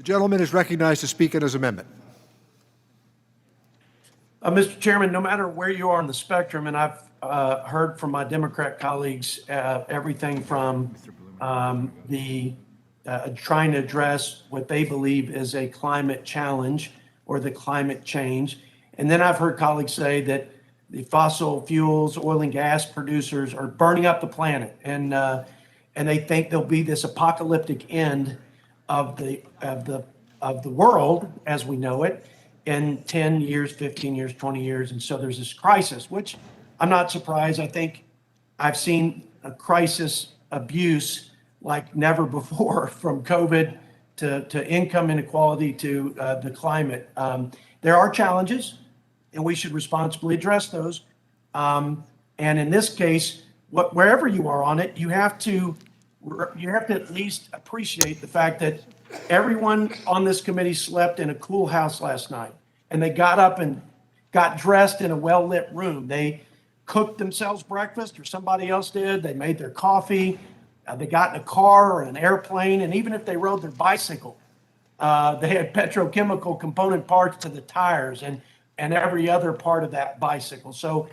The gentleman is recognized to speak on his amendment. Mr. Chairman, no matter where you are on the spectrum, and I've heard from my Democrat colleagues everything from the trying to address what they believe is a climate challenge or the climate change. And then I've heard colleagues say that the fossil fuels, oil and gas producers are burning up the planet, and they think there'll be this apocalyptic end of the world as we know it in 10 years, 15 years, 20 years. And so there's this crisis, which I'm not surprised. I think I've seen a crisis abuse like never before, from COVID to income inequality to the climate. There are challenges, and we should responsibly address those. And in this case, wherever you are on it, you have to at least appreciate the fact that everyone on this committee slept in a cool house last night, and they got up and got dressed in a well-lit room. They cooked themselves breakfast, or somebody else did. They made their coffee. They got in a car or an airplane, and even if they rode their bicycle, they had petrochemical component parts to the tires and every other part of that bicycle. So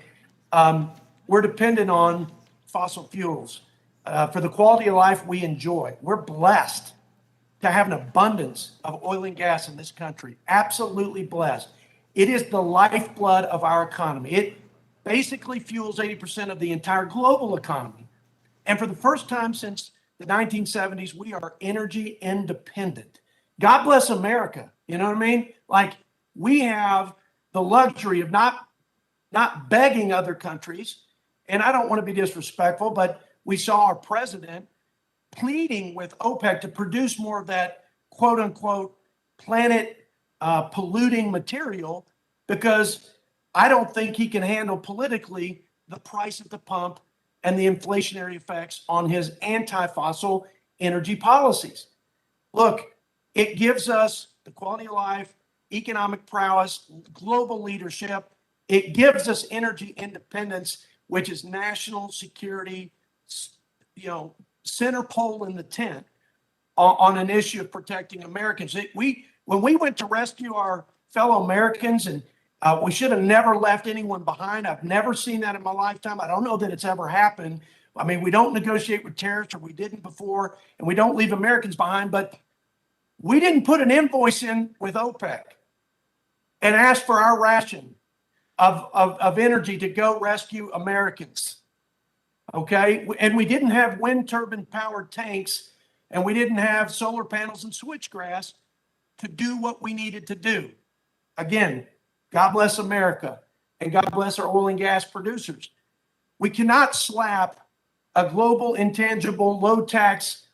we're dependent on fossil fuels for the quality of life we enjoy. We're blessed to have an abundance of oil and gas in this country. Absolutely blessed. It is the lifeblood of our economy. It basically fuels 80% of the entire global economy. And for the first time since the 1970s, we are energy independent. God bless America. You know what I mean? Like, we have the luxury of not begging other countries. And I don't want to be disrespectful, but we saw our president pleading with OPEC to produce more of that quote unquote planet polluting material, because I don't think he can handle politically the price at the pump and the inflationary effects on his anti-fossil energy policies. Look, it gives us the quality of life, economic prowess, global leadership. It gives us energy independence, which is national security, center pole in the tent on an issue of protecting Americans. When we went to rescue our fellow Americans, and we should have never left anyone behind. I've never seen that in my lifetime. I don't know that it's ever happened. I mean, we don't negotiate with terrorists, or we didn't before, and we don't leave Americans behind, but we didn't put an invoice in with OPEC and ask for our ration of energy to go rescue Americans. Okay? And we didn't have wind turbine powered tanks, and we didn't have solar panels and switchgrass to do what we needed to do. Again, God bless America, and God bless our oil and gas producers. We cannot slap a global intangible low tax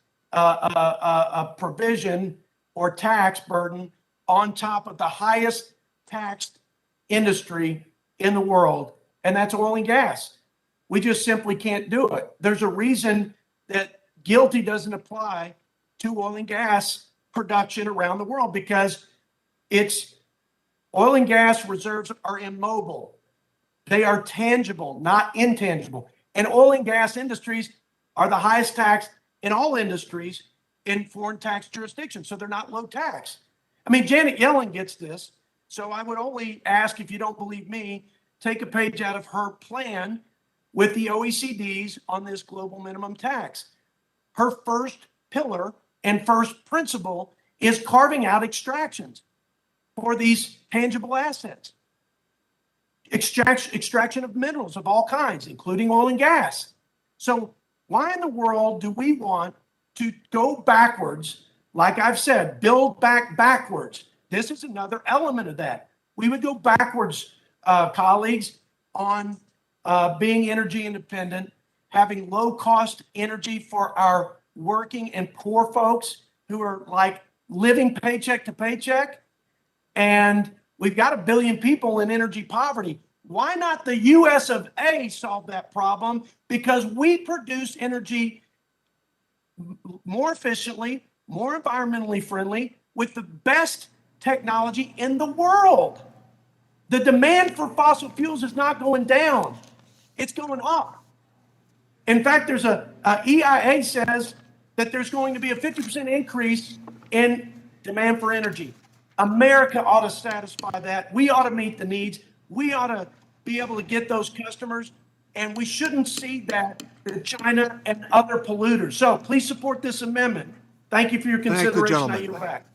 provision or tax burden on top of the highest taxed industry in the world, and that's oil and gas. We just simply can't do it. There's a reason that GILTI doesn't apply to oil and gas production around the world, because oil and gas reserves are immobile. They are tangible, not intangible. And oil and gas industries are the highest taxed in all industries in foreign tax jurisdictions, so they're not low tax. I mean, Janet Yellen gets this, so I would only ask, if you don't believe me, take a page out of her plan with the OECD's on this global minimum tax. Her first pillar and first principle is carving out extractions for these tangible assets. Extraction of minerals of all kinds, including oil and gas. So why in the world do we want to go backwards? Like I've said, build backwards. This is another element of that. We would go backwards, colleagues, on being energy independent, having low cost energy for our working and poor folks who are like living paycheck to paycheck. And we've got 1 billion people in energy poverty. Why not the US of A solve that problem? Because we produce energy more efficiently, more environmentally friendly, with the best technology in the world. The demand for fossil fuels is not going down. It's going up. In fact, EIA says that there's going to be a 50% increase in demand for energy. America ought to satisfy that. We ought to meet the needs. We ought to be able to get those customers, and we shouldn't cede that to China and other polluters. So please support this amendment. Thank you for your Thank the consideration. I gentleman. yield back.